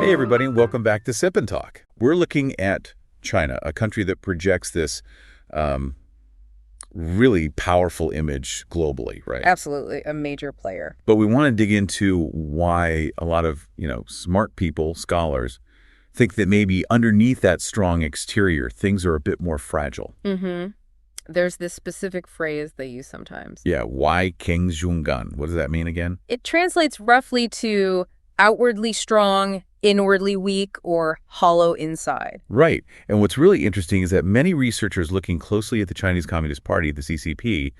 Hey everybody, and welcome back to Sip and Talk. We're looking at China, a country that projects this really powerful image globally, right? Absolutely, a major player. But we want to dig into why a lot of, smart people, scholars, think that maybe underneath that strong exterior, things are a bit more fragile. Mm-hmm. There's this specific phrase they use sometimes. Yeah,外強中乾. What does that mean again? It translates roughly to outwardly strong, inwardly weak, or hollow inside. Right. And what's really interesting is that many researchers looking closely at the Chinese Communist Party, the CCP,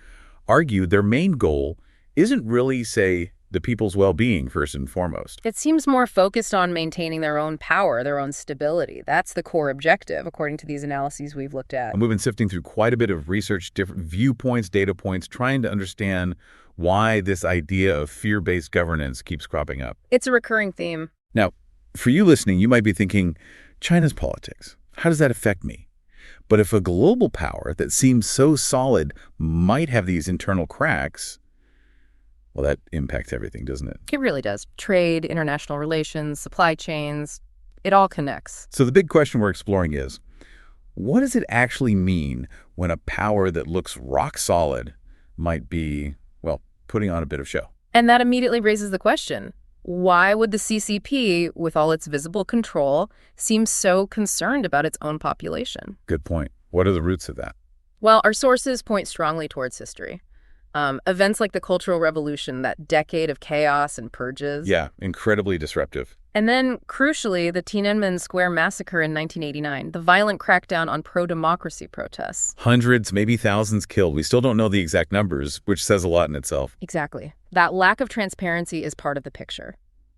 argue their main goal isn't really, say, the people's well-being first and foremost. It seems more focused on maintaining their own power, their own stability. That's the core objective, according to these analyses we've looked at. And we've been sifting through quite a bit of research, different viewpoints, data points, trying to understand why this idea of fear-based governance keeps cropping up. It's a recurring theme. Now, for you listening, you might be thinking, China's politics, how does that affect me? But if a global power that seems so solid might have these internal cracks, well, that impacts everything, doesn't it? It really does. Trade, international relations, supply chains, it all connects. So the big question we're exploring is, what does it actually mean when a power that looks rock solid might be, well, putting on a bit of show? And that immediately raises the question, why would the CCP, with all its visible control, seem so concerned about its own population? Good point. What are the roots of that? Well, our sources point strongly towards history. Events like the Cultural Revolution, that decade of chaos and purges. Yeah, incredibly disruptive. And then, crucially, the Tiananmen Square massacre in 1989, the violent crackdown on pro-democracy protests. Hundreds, maybe thousands killed. We still don't know the exact numbers, which says a lot in itself. Exactly. That lack of transparency is part of the picture.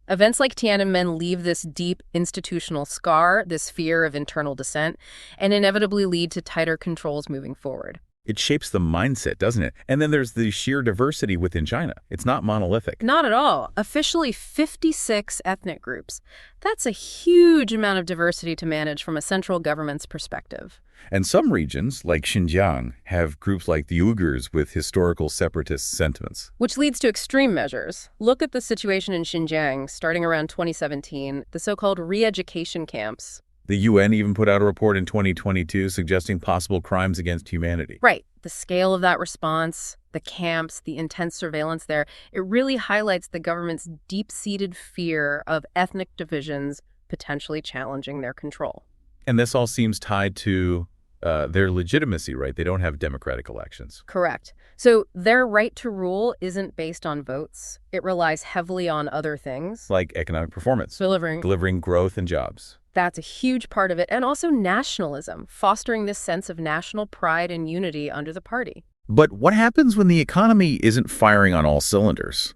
Events like Tiananmen leave this deep institutional scar, this fear of internal dissent, and inevitably lead to tighter controls moving forward. It shapes the mindset, doesn't it? And then there's the sheer diversity within China. It's not monolithic. Not at all. Officially 56 ethnic groups. That's a huge amount of diversity to manage from a central government's perspective. And some regions, like Xinjiang, have groups like the Uyghurs with historical separatist sentiments. Which leads to extreme measures. Look at the situation in Xinjiang starting around 2017, the so-called re-education camps. The UN even put out a report in 2022 suggesting possible crimes against humanity. Right. The scale of that response, the camps, the intense surveillance there, it really highlights the government's deep-seated fear of ethnic divisions potentially challenging their control. And this all seems tied to their legitimacy, right? They don't have democratic elections. Correct. So their right to rule isn't based on votes. It relies heavily on other things. Like economic performance. Delivering growth and jobs. That's a huge part of it. And also nationalism, fostering this sense of national pride and unity under the party. But what happens when the economy isn't firing on all cylinders?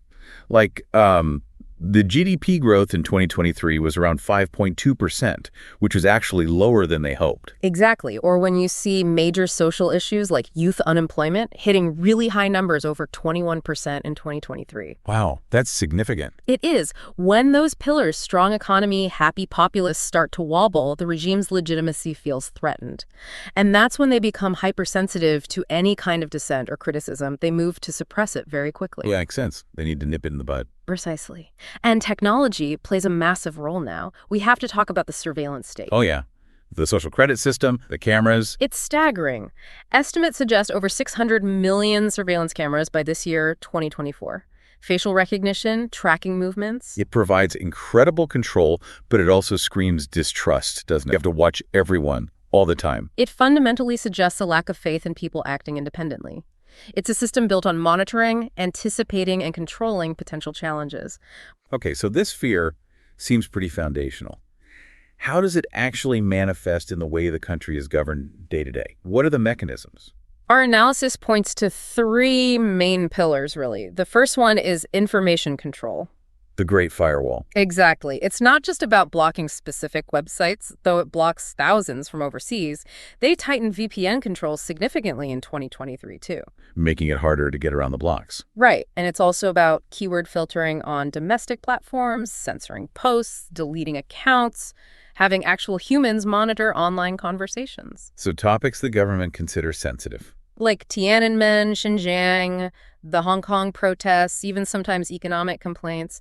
Like, the GDP growth in 2023 was around 5.2%, which was actually lower than they hoped. Exactly. Or when you see major social issues like youth unemployment hitting really high numbers, over 21% in 2023. Wow, that's significant. It is. When those pillars, strong economy, happy populists, start to wobble, the regime's legitimacy feels threatened. And that's when they become hypersensitive to any kind of dissent or criticism. They move to suppress it very quickly. Yeah, makes sense. They need to nip it in the bud. Precisely. And technology plays a massive role now. We have to talk about the surveillance state. Oh, yeah. The social credit system, the cameras. It's staggering. Estimates suggest over 600 million surveillance cameras by this year, 2024. Facial recognition, tracking movements. It provides incredible control, but it also screams distrust, doesn't it? You have to watch everyone all the time. It fundamentally suggests a lack of faith in people acting independently. It's a system built on monitoring, anticipating, and controlling potential challenges. Okay, so this fear seems pretty foundational. How does it actually manifest in the way the country is governed day to day? What are the mechanisms? Our analysis points to three main pillars, really. The first one is information control. The Great Firewall. Exactly. It's not just about blocking specific websites, though it blocks thousands from overseas. They tightened VPN controls significantly in 2023, too. Making it harder to get around the blocks. Right. And it's also about keyword filtering on domestic platforms, censoring posts, deleting accounts, having actual humans monitor online conversations. So topics the government considers sensitive. Like Tiananmen, Xinjiang, the Hong Kong protests, even sometimes economic complaints.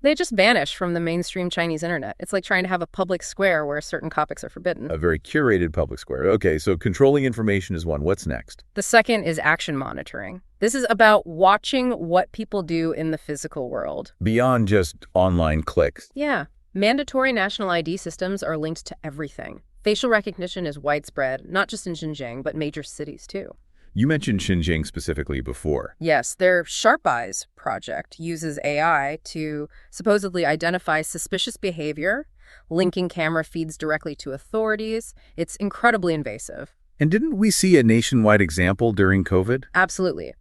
They just vanish from the mainstream Chinese internet. It's like trying to have a public square where certain topics are forbidden. A very curated public square. Okay, so controlling information is one. What's next? The second is action monitoring. This is about watching what people do in the physical world. Beyond just online clicks. Yeah. Mandatory national ID systems are linked to everything. Facial recognition is widespread, not just in Xinjiang, but major cities too. You mentioned Xinjiang specifically before. Yes, their Sharp Eyes project uses AI to supposedly identify suspicious behavior, linking camera feeds directly to authorities. It's incredibly invasive. And didn't we see a nationwide example during COVID? Absolutely.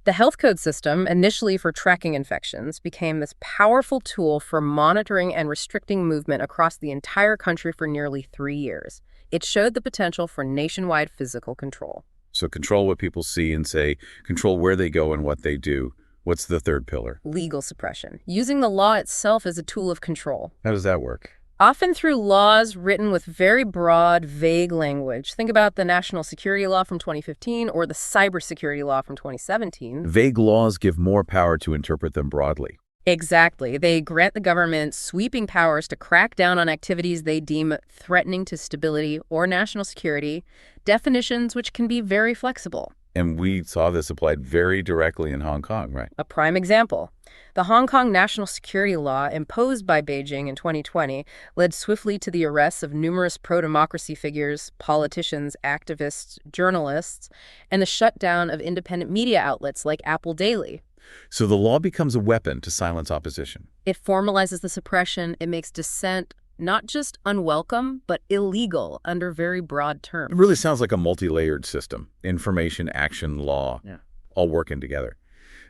The health code system, initially for tracking infections, became this powerful tool for monitoring and restricting movement across the entire country for nearly 3 years. It showed the potential for nationwide physical control. So control what people see and say, control where they go and what they do. What's the third pillar? Legal suppression. Using the law itself as a tool of control. How does that work? Often through laws written with very broad, vague language. Think about the National Security Law from 2015 or the Cybersecurity Law from 2017. Vague laws give more power to interpret them broadly. Exactly. They grant the government sweeping powers to crack down on activities they deem threatening to stability or national security, definitions which can be very flexible. And we saw this applied very directly in Hong Kong, right? A prime example. The Hong Kong national security law imposed by Beijing in 2020 led swiftly to the arrests of numerous pro-democracy figures, politicians, activists, journalists, and the shutdown of independent media outlets like Apple Daily. So the law becomes a weapon to silence opposition. It formalizes the suppression. It makes dissent not just unwelcome, but illegal under very broad terms. It really sounds like a multi-layered system. Information, action, law, all working together.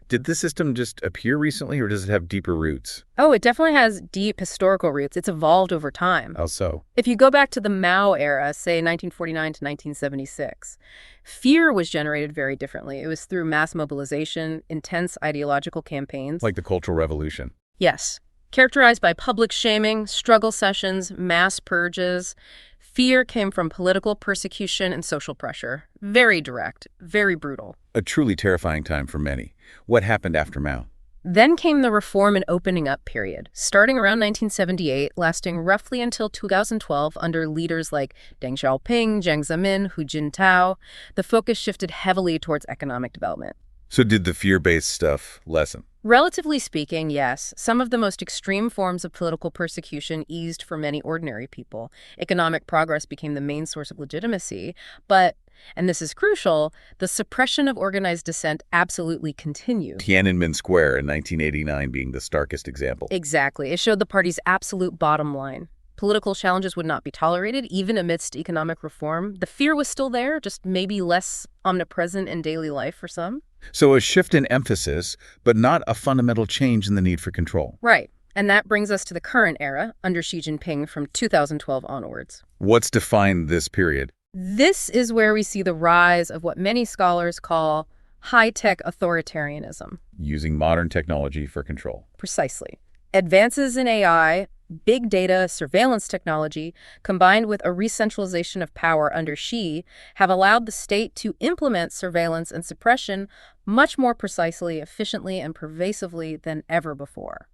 Did this system just appear recently, or does it have deeper roots? Oh, it definitely has deep historical roots. It's evolved over time. How so? If you go back to the Mao era, say 1949 to 1976, fear was generated very differently. It was through mass mobilization, intense ideological campaigns. Like the Cultural Revolution. Yes. Characterized by public shaming, struggle sessions, mass purges. Fear came from political persecution and social pressure. Very direct, very brutal. A truly terrifying time for many. What happened after Mao? Then came the reform and opening up period, starting around 1978, lasting roughly until 2012 under leaders like Deng Xiaoping, Jiang Zemin, Hu Jintao. The focus shifted heavily towards economic development. So did the fear-based stuff lessen? Relatively speaking, yes. Some of the most extreme forms of political persecution eased for many ordinary people. Economic progress became the main source of legitimacy. But, and this is crucial, the suppression of organized dissent absolutely continued. Tiananmen Square in 1989 being the starkest example. Exactly. It showed the party's absolute bottom line. Political challenges would not be tolerated, even amidst economic reform. The fear was still there, just maybe less omnipresent in daily life for some. So a shift in emphasis, but not a fundamental change in the need for control. Right. And that brings us to the current era, under Xi Jinping from 2012 onwards. What's defined this period? This is where we see the rise of what many scholars call high-tech authoritarianism. Using modern technology for control. Precisely. Advances in AI, big data, surveillance technology, combined with a re-centralization of power under Xi, have allowed the state to implement surveillance and suppression much more precisely, efficiently, and pervasively than ever before.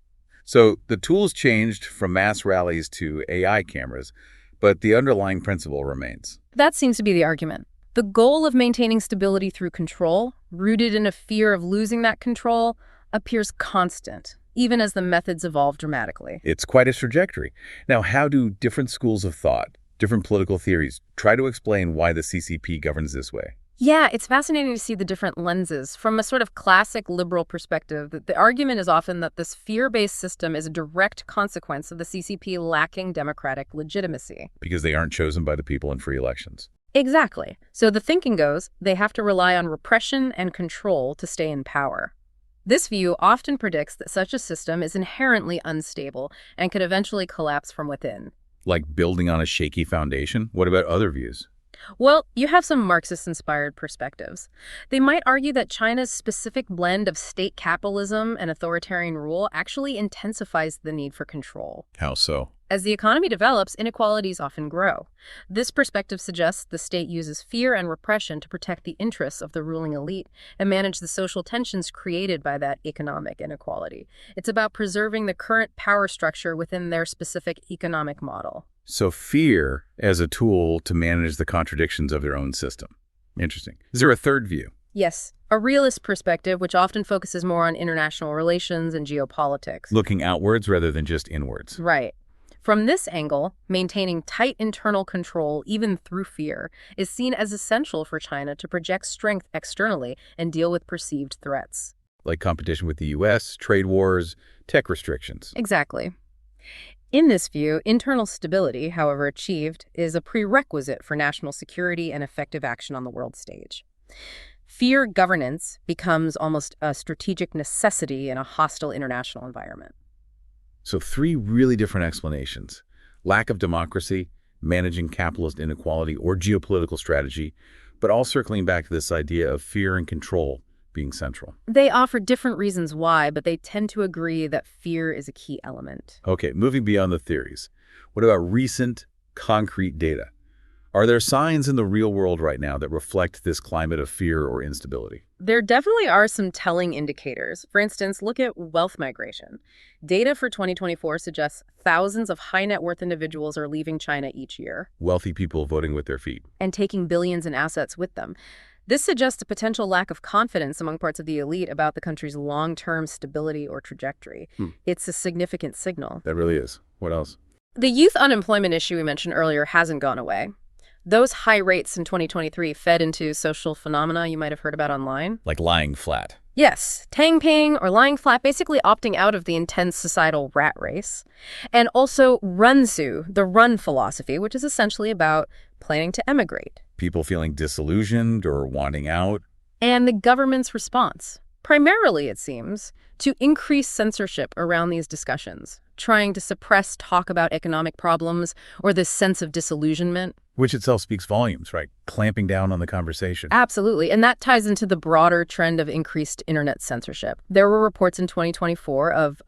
So the tools changed from mass rallies to AI cameras, but the underlying principle remains. That seems to be the argument. The goal of maintaining stability through control, rooted in a fear of losing that control, appears constant, even as the methods evolve dramatically. It's quite a trajectory. Now, how do different schools of thought, different political theories, try to explain why the CCP governs this way? Yeah, it's fascinating to see the different lenses. From a sort of classic liberal perspective, the argument is often that this fear-based system is a direct consequence of the CCP lacking democratic legitimacy. Because they aren't chosen by the people in free elections. Exactly. So the thinking goes, they have to rely on repression and control to stay in power. This view often predicts that such a system is inherently unstable and could eventually collapse from within. Like building on a shaky foundation? What about other views? Well, you have some Marxist-inspired perspectives. They might argue that China's specific blend of state capitalism and authoritarian rule actually intensifies the need for control. How so? As the economy develops, inequalities often grow. This perspective suggests the state uses fear and repression to protect the interests of the ruling elite and manage the social tensions created by that economic inequality. It's about preserving the current power structure within their specific economic model. So fear as a tool to manage the contradictions of their own system. Interesting. Is there a third view? Yes, a realist perspective which often focuses more on international relations and geopolitics. Looking outwards rather than just inwards. Right. From this angle, maintaining tight internal control, even through fear, is seen as essential for China to project strength externally and deal with perceived threats. Like competition with the U.S., trade wars, tech restrictions. Exactly. In this view, internal stability, however achieved, is a prerequisite for national security and effective action on the world stage. Fear governance becomes almost a strategic necessity in a hostile international environment. So 3 really different explanations. Lack of democracy, managing capitalist inequality, or geopolitical strategy, but all circling back to this idea of fear and control being central. They offer different reasons why, but they tend to agree that fear is a key element. Okay, moving beyond the theories. What about recent, concrete data? Are there signs in the real world right now that reflect this climate of fear or instability? There definitely are some telling indicators. For instance, look at wealth migration. Data for 2024 suggests thousands of high net worth individuals are leaving China each year. Wealthy people voting with their feet. And taking billions in assets with them. This suggests a potential lack of confidence among parts of the elite about the country's long-term stability or trajectory. It's a significant signal. That really is. What else? The youth unemployment issue we mentioned earlier hasn't gone away. Those high rates in 2023 fed into social phenomena you might have heard about online. Like lying flat. Yes, tangping or lying flat, basically opting out of the intense societal rat race. And also runsu, the run philosophy, which is essentially about planning to emigrate. People feeling disillusioned or wanting out. And the government's response, primarily, it seems, to increase censorship around these discussions, trying to suppress talk about economic problems or this sense of disillusionment. Which itself speaks volumes, right? Clamping down on the conversation. Absolutely. And that ties into the broader trend of increased internet censorship. There were reports in 2024 of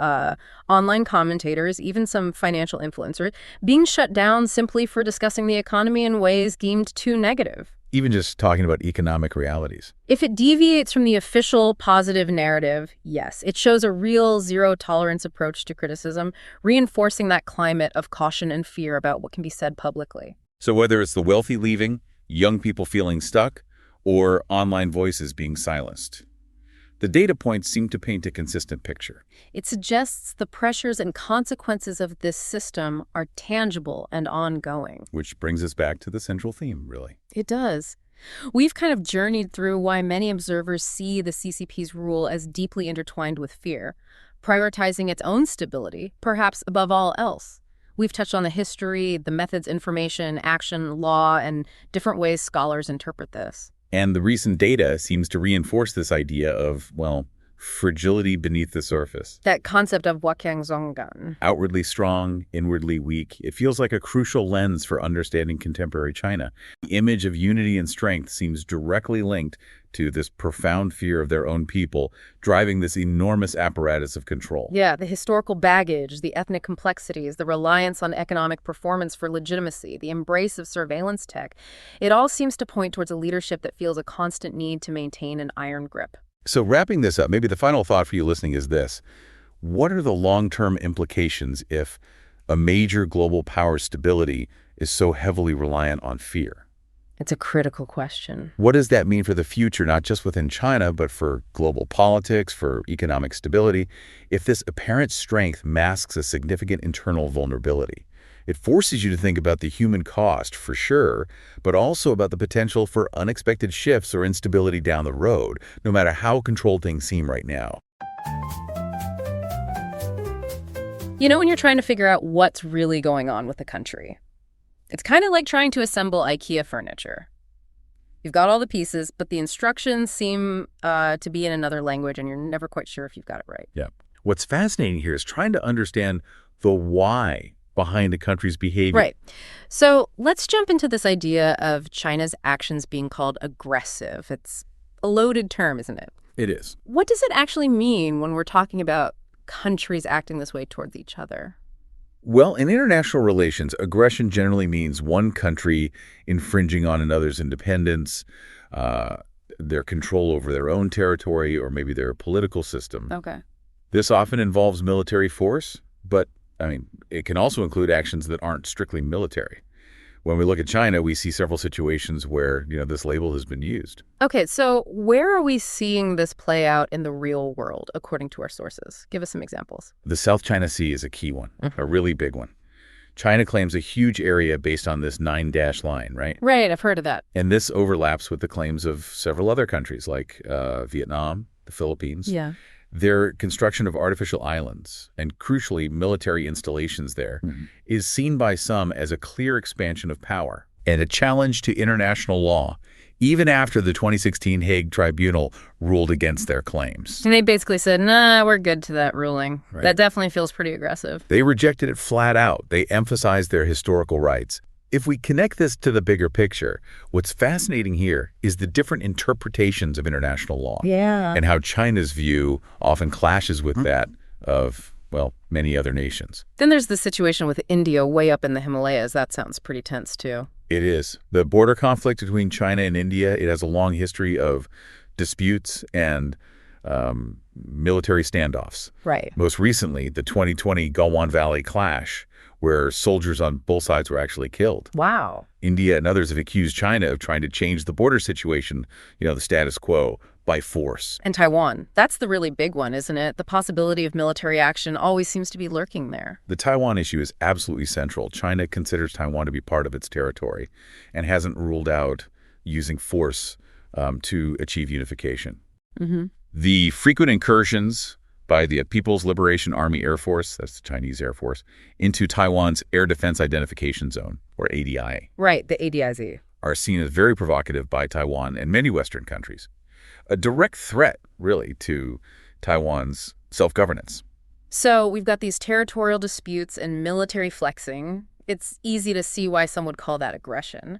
online commentators, even some financial influencers, being shut down simply for discussing the economy in ways deemed too negative. Even just talking about economic realities. If it deviates from the official positive narrative, yes, it shows a real zero-tolerance approach to criticism, reinforcing that climate of caution and fear about what can be said publicly. So whether it's the wealthy leaving, young people feeling stuck, or online voices being silenced, the data points seem to paint a consistent picture. It suggests the pressures and consequences of this system are tangible and ongoing. Which brings us back to the central theme, really. It does. We've kind of journeyed through why many observers see the CCP's rule as deeply intertwined with fear, prioritizing its own stability, perhaps above all else. We've touched on the history, the methods, information, action, law, and different ways scholars interpret this. And the recent data seems to reinforce this idea of, well, fragility beneath the surface. That concept of外強中乾. Outwardly strong, inwardly weak. It feels like a crucial lens for understanding contemporary China. The image of unity and strength seems directly linked to this profound fear of their own people, driving this enormous apparatus of control. Yeah, the historical baggage, the ethnic complexities, the reliance on economic performance for legitimacy, the embrace of surveillance tech. It all seems to point towards a leadership that feels a constant need to maintain an iron grip. So wrapping this up, maybe the final thought for you listening is this. What are the long-term implications if a major global power's stability is so heavily reliant on fear? It's a critical question. What does that mean for the future, not just within China, but for global politics, for economic stability, if this apparent strength masks a significant internal vulnerability? It forces you to think about the human cost, for sure, but also about the potential for unexpected shifts or instability down the road, no matter how controlled things seem right now. You know, when you're trying to figure out what's really going on with the country, it's kind of like trying to assemble IKEA furniture. You've got all the pieces, but the instructions seem to be in another language, and you're never quite sure if you've got it right. Yeah. What's fascinating here is trying to understand the why behind a country's behavior. Right. So let's jump into this idea of China's actions being called aggressive. It's a loaded term, isn't it? It is. What does it actually mean when we're talking about countries acting this way towards each other? Well, in international relations, aggression generally means one country infringing on another's independence, their control over their own territory, or maybe their political system. Okay. This often involves military force, but, it can also include actions that aren't strictly military. When we look at China, we see several situations where, this label has been used. Okay, so where are we seeing this play out in the real world, according to our sources? Give us some examples. The South China Sea is a key one, a really big one. China claims a huge area based on this 9-dash line, right? Right, I've heard of that. And this overlaps with the claims of several other countries like Vietnam, the Philippines. Yeah. Their construction of artificial islands and, crucially, military installations there is seen by some as a clear expansion of power and a challenge to international law, even after the 2016 Hague Tribunal ruled against their claims. And they basically said, nah, we're good to that ruling. Right. That definitely feels pretty aggressive. They rejected it flat out. They emphasized their historical rights. If we connect this to the bigger picture, what's fascinating here is the different interpretations of international law. Yeah. And how China's view often clashes with that of, many other nations. Then there's the situation with India way up in the Himalayas. That sounds pretty tense, too. It is. The border conflict between China and India, it has a long history of disputes and military standoffs. Right. Most recently, the 2020 Galwan Valley clash, where soldiers on both sides were actually killed. Wow. India and others have accused China of trying to change the border situation, the status quo, by force. And Taiwan. That's the really big one, isn't it? The possibility of military action always seems to be lurking there. The Taiwan issue is absolutely central. China considers Taiwan to be part of its territory and hasn't ruled out using force to achieve unification. Mm-hmm. The frequent incursions by the People's Liberation Army Air Force, that's the Chinese Air Force, into Taiwan's Air Defense Identification Zone, or ADIA. Right, the ADIZ. Are seen as very provocative by Taiwan and many Western countries. A direct threat, really, to Taiwan's self-governance. So we've got these territorial disputes and military flexing. It's easy to see why some would call that aggression.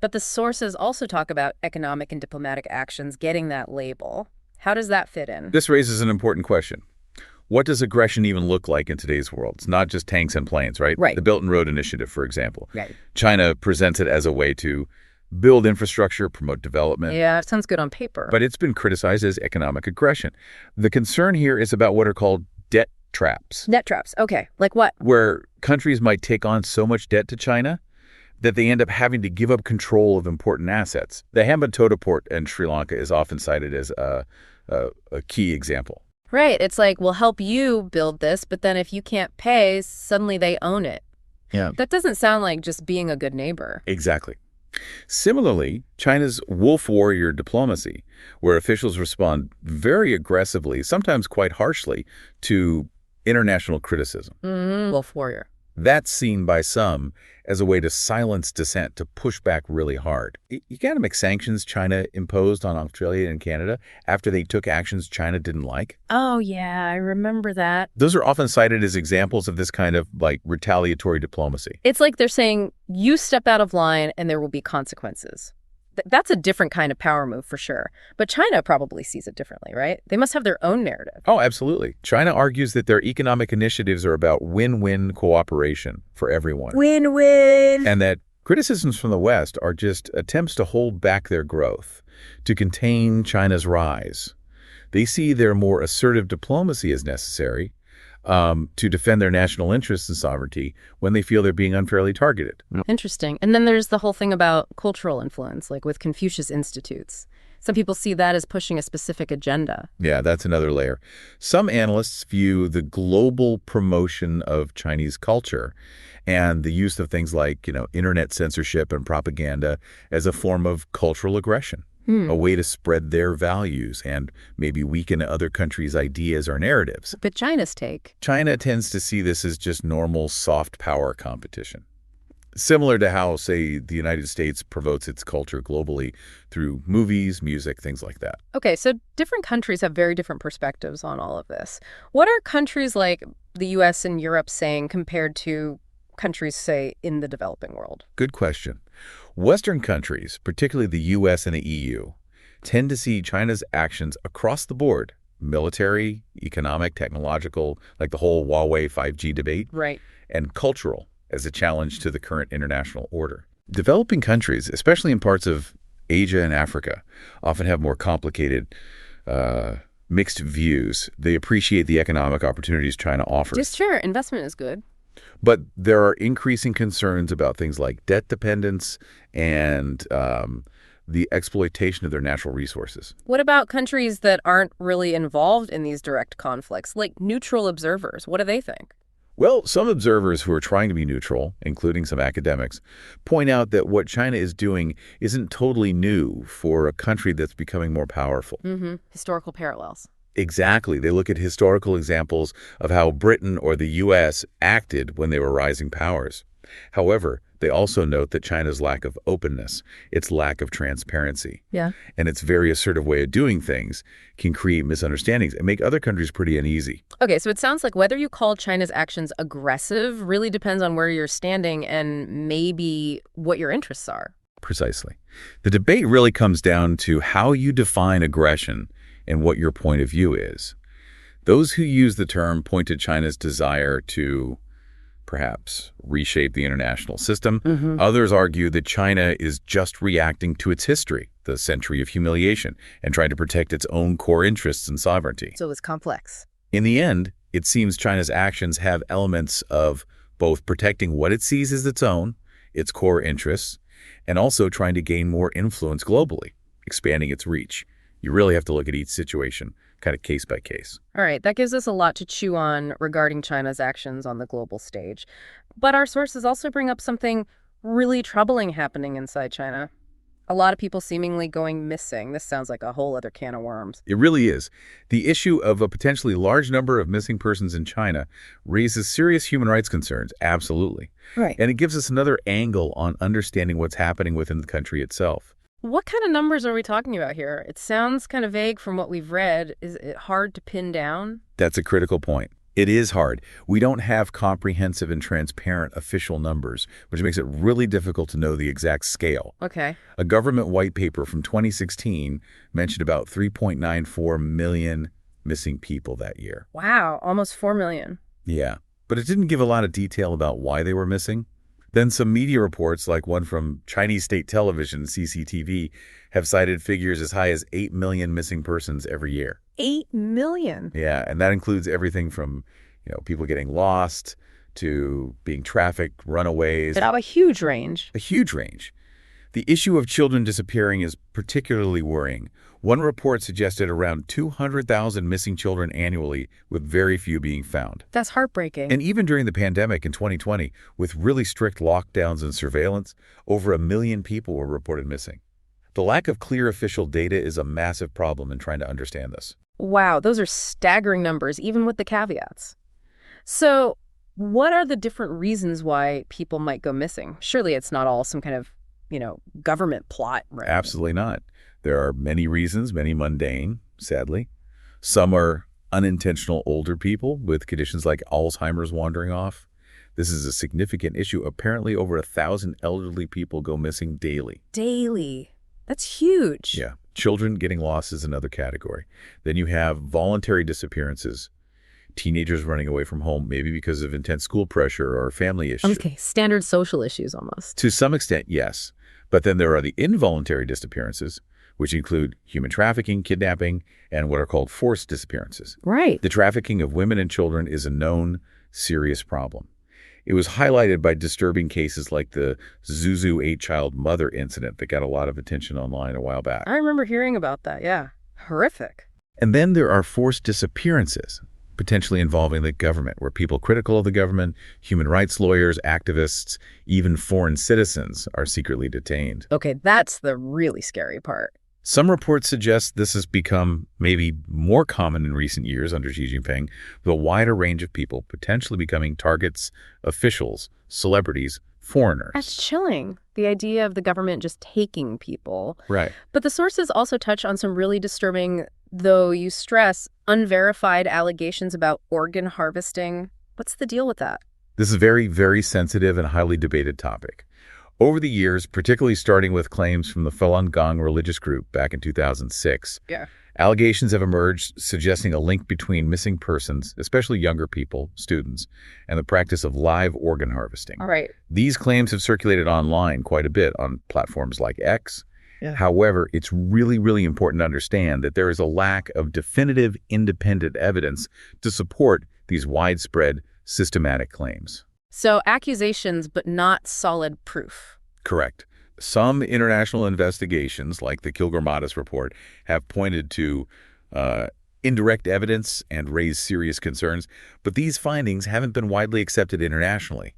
But the sources also talk about economic and diplomatic actions getting that label. How does that fit in? This raises an important question. What does aggression even look like in today's world? It's not just tanks and planes, right? Right. The Belt and Road Initiative, for example. Right. China presents it as a way to build infrastructure, promote development. Yeah, it sounds good on paper. But it's been criticized as economic aggression. The concern here is about what are called debt traps. Net traps. Okay. Like what? Where countries might take on so much debt to China that they end up having to give up control of important assets. The Hambantota port in Sri Lanka is often cited as a key example. Right. It's like, we'll help you build this, but then if you can't pay, suddenly they own it. Yeah. That doesn't sound like just being a good neighbor. Exactly. Similarly, China's wolf warrior diplomacy, where officials respond very aggressively, sometimes quite harshly, to international criticism. Wolf warrior. That's seen by some as a way to silence dissent, to push back really hard. Economic sanctions China imposed on Australia and Canada after they took actions China didn't like. Oh, yeah, I remember that. Those are often cited as examples of this kind of, retaliatory diplomacy. It's like they're saying, you step out of line and there will be consequences. That's a different kind of power move for sure. But China probably sees it differently, right? They must have their own narrative. Oh, absolutely. China argues that their economic initiatives are about win-win cooperation for everyone. Win-win! And that criticisms from the West are just attempts to hold back their growth, to contain China's rise. They see their more assertive diplomacy as necessary to defend their national interests and sovereignty when they feel they're being unfairly targeted. Interesting. And then there's the whole thing about cultural influence, like with Confucius Institutes. Some people see that as pushing a specific agenda. Yeah, that's another layer. Some analysts view the global promotion of Chinese culture and the use of things like, internet censorship and propaganda as a form of cultural aggression. A way to spread their values and maybe weaken other countries' ideas or narratives. But China's take? China tends to see this as just normal soft power competition. Similar to how, say, the United States promotes its culture globally through movies, music, things like that. Okay, so different countries have very different perspectives on all of this. What are countries like the U.S. and Europe saying compared to countries, say, in the developing world? Good question. Western countries, particularly the U.S. and the EU, tend to see China's actions across the board, military, economic, technological, like the whole Huawei 5G debate. Right. And cultural as a challenge to the current international order. Developing countries, especially in parts of Asia and Africa, often have more complicated, mixed views. They appreciate the economic opportunities China offers. Just sure, investment is good. But there are increasing concerns about things like debt dependence and the exploitation of their natural resources. What about countries that aren't really involved in these direct conflicts, like neutral observers? What do they think? Well, some observers who are trying to be neutral, including some academics, point out that what China is doing isn't totally new for a country that's becoming more powerful. Historical parallels. Exactly. They look at historical examples of how Britain or the U.S. acted when they were rising powers. However, they also note that China's lack of openness, its lack of transparency, and its very assertive way of doing things can create misunderstandings and make other countries pretty uneasy. Okay, so it sounds like whether you call China's actions aggressive really depends on where you're standing and maybe what your interests are. Precisely. The debate really comes down to how you define aggression and what your point of view is. Those who use the term point to China's desire to perhaps reshape the international system. Others argue that China is just reacting to its history, the century of humiliation, and trying to protect its own core interests and sovereignty. So it's complex. In the end, it seems China's actions have elements of both protecting what it sees as its own, its core interests, and also trying to gain more influence globally, expanding its reach. You really have to look at each situation kind of case by case. All right, that gives us a lot to chew on regarding China's actions on the global stage. But our sources also bring up something really troubling happening inside China. A lot of people seemingly going missing. This sounds like a whole other can of worms. It really is. The issue of a potentially large number of missing persons in China raises serious human rights concerns, absolutely. Right. And it gives us another angle on understanding what's happening within the country itself. What kind of numbers are we talking about here? It sounds kind of vague from what we've read. Is it hard to pin down? That's a critical point. It is hard. We don't have comprehensive and transparent official numbers, which makes it really difficult to know the exact scale. Okay. A government white paper from 2016 mentioned about 3.94 million missing people that year. Wow, almost 4 million. Yeah, but it didn't give a lot of detail about why they were missing. Then some media reports, like one from Chinese state television, CCTV, have cited figures as high as 8 million missing persons every year. 8 million? Yeah, and that includes everything from, people getting lost to being trafficked, runaways. But a huge range. A huge range. The issue of children disappearing is particularly worrying. One report suggested around 200,000 missing children annually, with very few being found. That's heartbreaking. And even during the pandemic in 2020, with really strict lockdowns and surveillance, over 1 million people were reported missing. The lack of clear official data is a massive problem in trying to understand this. Wow, those are staggering numbers, even with the caveats. So, what are the different reasons why people might go missing? Surely it's not all some kind of government plot, right? Absolutely not. There are many reasons, many mundane, sadly. Some are unintentional older people with conditions like Alzheimer's wandering off. This is a significant issue. Apparently, over 1,000 elderly people go missing daily. Daily? That's huge. Yeah. Children getting lost is another category. Then you have voluntary disappearances. Teenagers running away from home, maybe because of intense school pressure or family issues. Okay, standard social issues almost. To some extent, yes. But then there are the involuntary disappearances, which include human trafficking, kidnapping, and what are called forced disappearances. Right. The trafficking of women and children is a known, serious problem. It was highlighted by disturbing cases like the Zuzu 8-child mother incident that got a lot of attention online a while back. I remember hearing about that, yeah. Horrific. And then there are forced disappearances, potentially involving the government, where people critical of the government, human rights lawyers, activists, even foreign citizens are secretly detained. Okay, that's the really scary part. Some reports suggest this has become maybe more common in recent years under Xi Jinping, with a wider range of people potentially becoming targets, officials, celebrities, foreigners. That's chilling, the idea of the government just taking people. Right. But the sources also touch on some really disturbing, though you stress, unverified allegations about organ harvesting. What's the deal with that? This is a very, very sensitive and highly debated topic. Over the years, particularly starting with claims from the Falun Gong religious group back in 2006, allegations have emerged suggesting a link between missing persons, especially younger people, students, and the practice of live organ harvesting. All right. These claims have circulated online quite a bit on platforms like X. However, it's really, really important to understand that there is a lack of definitive independent evidence to support these widespread systematic claims. So accusations, but not solid proof. Correct. Some international investigations, like the Kilgour-Mattis report, have pointed to indirect evidence and raised serious concerns, but these findings haven't been widely accepted internationally.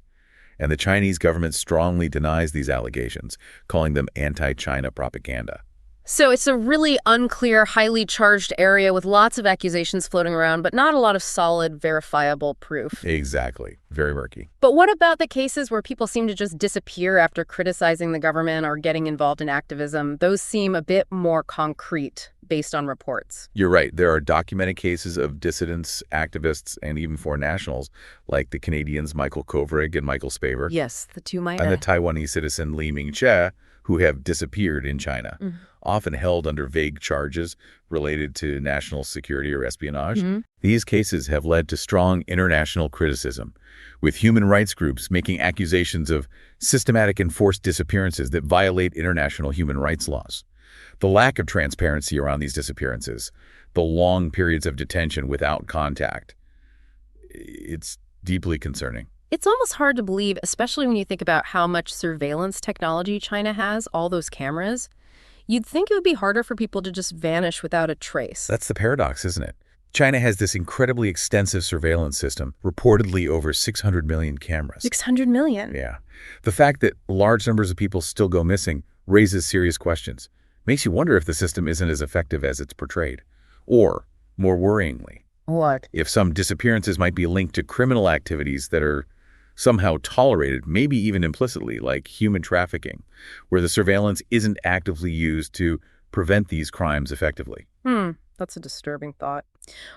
And the Chinese government strongly denies these allegations, calling them anti-China propaganda. So it's a really unclear, highly charged area with lots of accusations floating around, but not a lot of solid, verifiable proof. Exactly. Very murky. But what about the cases where people seem to just disappear after criticizing the government or getting involved in activism? Those seem a bit more concrete based on reports. You're right. There are documented cases of dissidents, activists, and even foreign nationals, like the Canadians Michael Kovrig and Michael Spavor. Yes, the two might. And the Taiwanese citizen Li Mingche, who have disappeared in China, often held under vague charges related to national security or espionage. These cases have led to strong international criticism, with human rights groups making accusations of systematic and forced disappearances that violate international human rights laws. The lack of transparency around these disappearances, the long periods of detention without contact, it's deeply concerning. It's almost hard to believe, especially when you think about how much surveillance technology China has, all those cameras. You'd think it would be harder for people to just vanish without a trace. That's the paradox, isn't it? China has this incredibly extensive surveillance system, reportedly over 600 million cameras. 600 million? Yeah. The fact that large numbers of people still go missing raises serious questions. Makes you wonder if the system isn't as effective as it's portrayed. Or, more worryingly, what? If some disappearances might be linked to criminal activities that are somehow tolerated, maybe even implicitly, like human trafficking, where the surveillance isn't actively used to prevent these crimes effectively. That's a disturbing thought.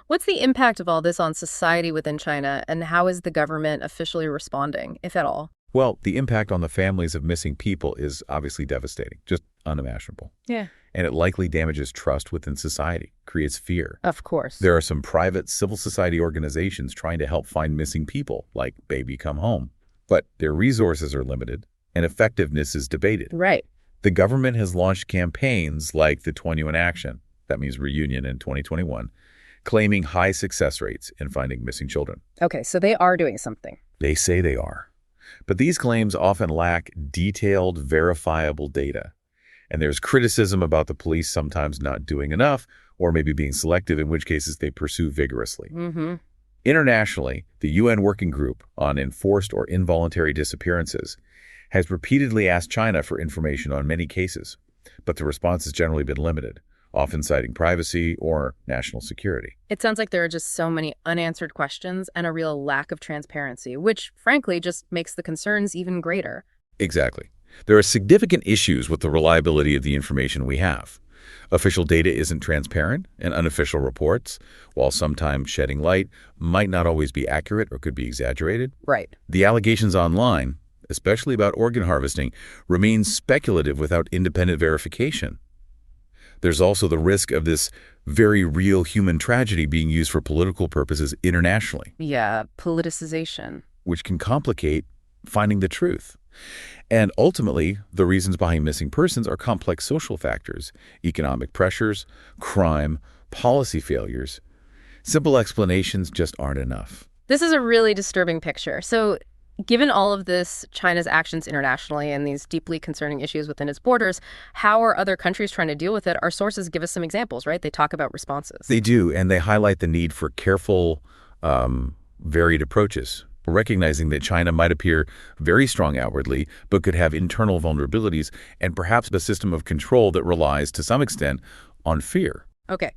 What's the impact of all this on society within China, and how is the government officially responding, if at all? Well, the impact on the families of missing people is obviously devastating, just unimaginable. Yeah. And it likely damages trust within society, creates fear. Of course. There are some private civil society organizations trying to help find missing people, like Baby Come Home. But their resources are limited, and effectiveness is debated. Right. The government has launched campaigns like the 21 Action, that means Reunion in 2021, claiming high success rates in finding missing children. Okay, so they are doing something. They say they are. But these claims often lack detailed, verifiable data. And there's criticism about the police sometimes not doing enough, or maybe being selective, in which cases they pursue vigorously. Internationally, the UN Working Group on Enforced or Involuntary Disappearances has repeatedly asked China for information on many cases, but the response has generally been limited, often citing privacy or national security. It sounds like there are just so many unanswered questions and a real lack of transparency, which, frankly, just makes the concerns even greater. Exactly. There are significant issues with the reliability of the information we have. Official data isn't transparent, and unofficial reports, while sometimes shedding light, might not always be accurate or could be exaggerated. Right. The allegations online, especially about organ harvesting, remain speculative without independent verification. There's also the risk of this very real human tragedy being used for political purposes internationally. Yeah, politicization. Which can complicate finding the truth. And ultimately, the reasons behind missing persons are complex social factors, economic pressures, crime, policy failures. Simple explanations just aren't enough. This is a really disturbing picture. So, given all of this, China's actions internationally and these deeply concerning issues within its borders, how are other countries trying to deal with it? Our sources give us some examples, right? They talk about responses. They do, and they highlight the need for careful, varied approaches, recognizing that China might appear very strong outwardly, but could have internal vulnerabilities and perhaps a system of control that relies, to some extent, on fear. Okay,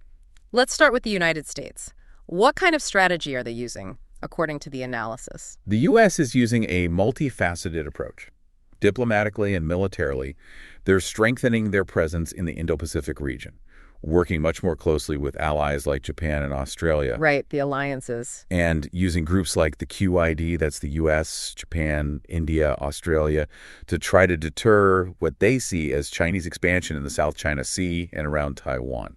let's start with the United States. What kind of strategy are they using, according to the analysis? The U.S. is using a multifaceted approach. Diplomatically and militarily, they're strengthening their presence in the Indo-Pacific region, working much more closely with allies like Japan and Australia. Right, the alliances. And using groups like the QID, that's the US, Japan, India, Australia, to try to deter what they see as Chinese expansion in the South China Sea and around Taiwan.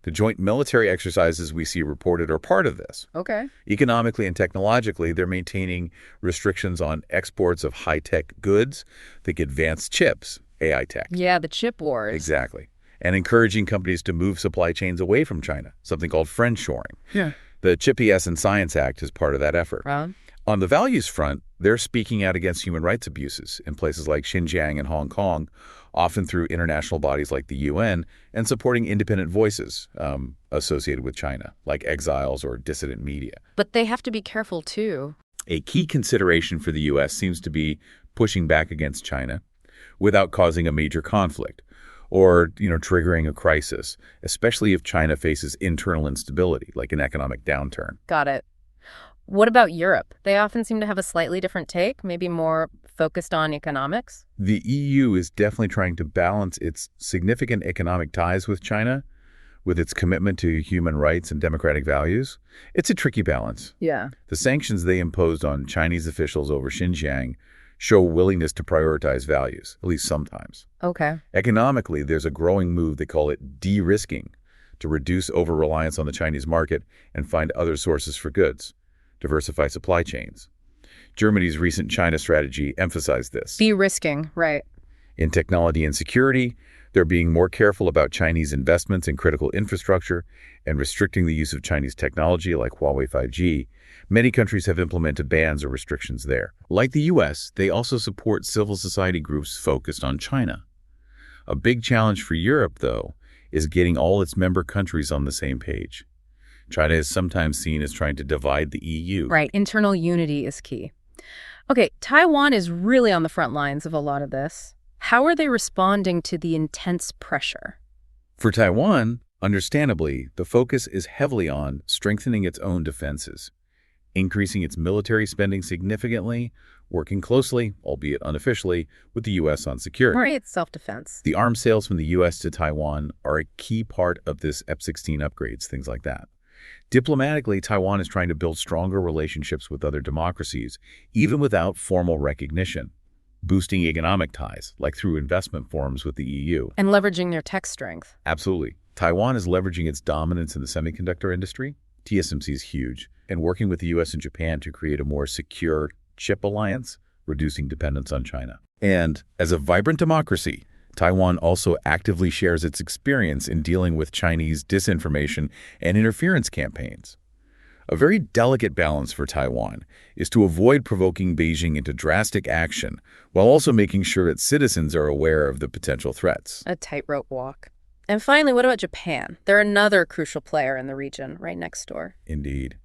The joint military exercises we see reported are part of this. Okay. Economically and technologically, they're maintaining restrictions on exports of high-tech goods, think advanced chips, AI tech. Yeah, the chip wars. Exactly. And encouraging companies to move supply chains away from China, something called friendshoring. Yeah. The CHIPS and Science Act is part of that effort. On the values front, they're speaking out against human rights abuses in places like Xinjiang and Hong Kong, often through international bodies like the UN, and supporting independent voices associated with China, like exiles or dissident media. But they have to be careful, too. A key consideration for the U.S. seems to be pushing back against China without causing a major conflict or, triggering a crisis, especially if China faces internal instability, like an economic downturn. Got it. What about Europe? They often seem to have a slightly different take, maybe more focused on economics. The EU is definitely trying to balance its significant economic ties with China with its commitment to human rights and democratic values. It's a tricky balance. Yeah. The sanctions they imposed on Chinese officials over Xinjiang show willingness to prioritize values, at least sometimes. Okay. Economically, there's a growing move, they call it de-risking, to reduce over-reliance on the Chinese market and find other sources for goods, diversify supply chains. Germany's recent China strategy emphasized this. De-risking, right. In technology and security, they're being more careful about Chinese investments in critical infrastructure and restricting the use of Chinese technology like Huawei 5G. Many countries have implemented bans or restrictions there. Like the U.S., they also support civil society groups focused on China. A big challenge for Europe, though, is getting all its member countries on the same page. China is sometimes seen as trying to divide the EU. Right, internal unity is key. Okay, Taiwan is really on the front lines of a lot of this. How are they responding to the intense pressure? For Taiwan, understandably, the focus is heavily on strengthening its own defenses, increasing its military spending significantly, working closely, albeit unofficially, with the U.S. on security. Right, it's self-defense. The arms sales from the U.S. to Taiwan are a key part of this F-16 upgrades, things like that. Diplomatically, Taiwan is trying to build stronger relationships with other democracies, even without formal recognition, boosting economic ties, like through investment forums with the EU. And leveraging their tech strength. Absolutely. Taiwan is leveraging its dominance in the semiconductor industry. TSMC is huge, and working with the U.S. and Japan to create a more secure chip alliance, reducing dependence on China. And as a vibrant democracy, Taiwan also actively shares its experience in dealing with Chinese disinformation and interference campaigns. A very delicate balance for Taiwan is to avoid provoking Beijing into drastic action while also making sure its citizens are aware of the potential threats. A tightrope walk. And finally, what about Japan? They're another crucial player in the region, right next door. Indeed.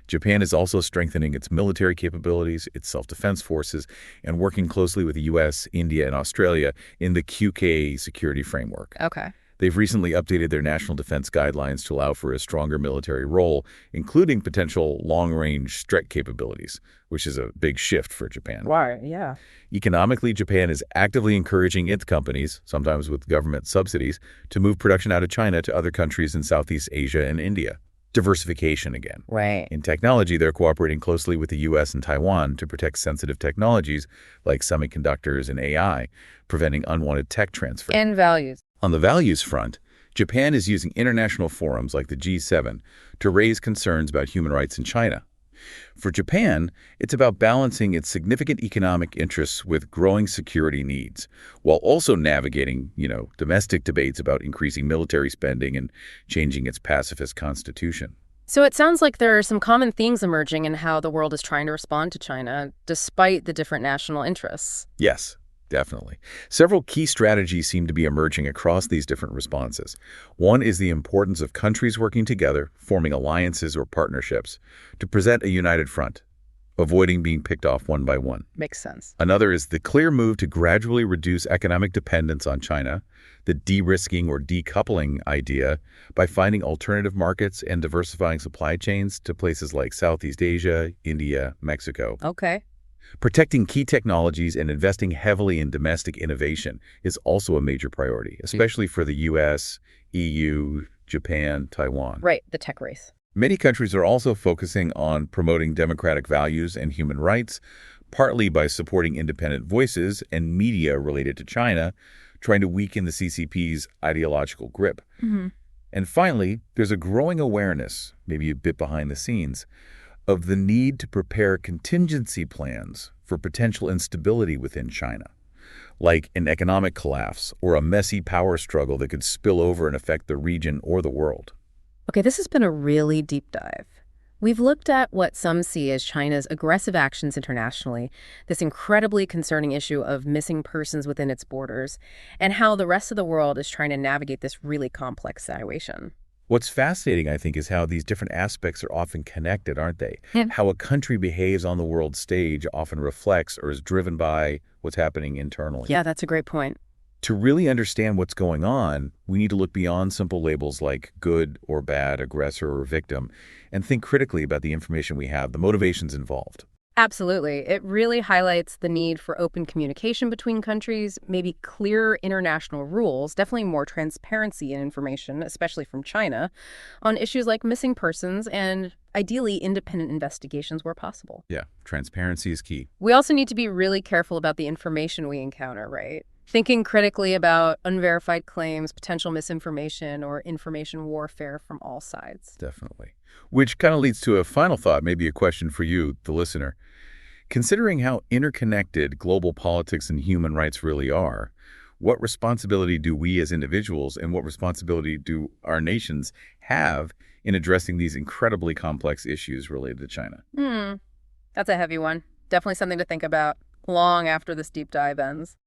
Japan is also strengthening its military capabilities, its self-defense forces, and working closely with the U.S., India, and Australia in the QK security framework. Okay. They've recently updated their national defense guidelines to allow for a stronger military role, including potential long-range strike capabilities, which is a big shift for Japan. Why? Yeah. Economically, Japan is actively encouraging its companies, sometimes with government subsidies, to move production out of China to other countries in Southeast Asia and India. Diversification again. Right. In technology, they're cooperating closely with the U.S. and Taiwan to protect sensitive technologies like semiconductors and AI, preventing unwanted tech transfer. And values. On the values front, Japan is using international forums like the G7 to raise concerns about human rights in China. For Japan, it's about balancing its significant economic interests with growing security needs, while also navigating, domestic debates about increasing military spending and changing its pacifist constitution. So it sounds like there are some common themes emerging in how the world is trying to respond to China, despite the different national interests. Yes. Definitely. Several key strategies seem to be emerging across these different responses. One is the importance of countries working together, forming alliances or partnerships, to present a united front, avoiding being picked off one by one. Makes sense. Another is the clear move to gradually reduce economic dependence on China, the de-risking or decoupling idea, by finding alternative markets and diversifying supply chains to places like Southeast Asia, India, Mexico. Okay. Protecting key technologies and investing heavily in domestic innovation is also a major priority, especially for the US, EU, Japan, Taiwan. Right, the tech race. Many countries are also focusing on promoting democratic values and human rights, partly by supporting independent voices and media related to China, trying to weaken the CCP's ideological grip. And finally, there's a growing awareness, maybe a bit behind the scenes, of the need to prepare contingency plans for potential instability within China, like an economic collapse or a messy power struggle that could spill over and affect the region or the world. Okay, this has been a really deep dive. We've looked at what some see as China's aggressive actions internationally, this incredibly concerning issue of missing persons within its borders, and how the rest of the world is trying to navigate this really complex situation. What's fascinating, I think, is how these different aspects are often connected, aren't they? Yeah. How a country behaves on the world stage often reflects or is driven by what's happening internally. Yeah, that's a great point. To really understand what's going on, we need to look beyond simple labels like good or bad, aggressor or victim, and think critically about the information we have, the motivations involved. Absolutely. It really highlights the need for open communication between countries, maybe clearer international rules, definitely more transparency in information, especially from China, on issues like missing persons and ideally independent investigations where possible. Yeah, transparency is key. We also need to be really careful about the information we encounter, right? Thinking critically about unverified claims, potential misinformation, or information warfare from all sides. Definitely. Which kind of leads to a final thought, maybe a question for you, the listener. Considering how interconnected global politics and human rights really are, what responsibility do we as individuals and what responsibility do our nations have in addressing these incredibly complex issues related to China? That's a heavy one. Definitely something to think about long after this deep dive ends.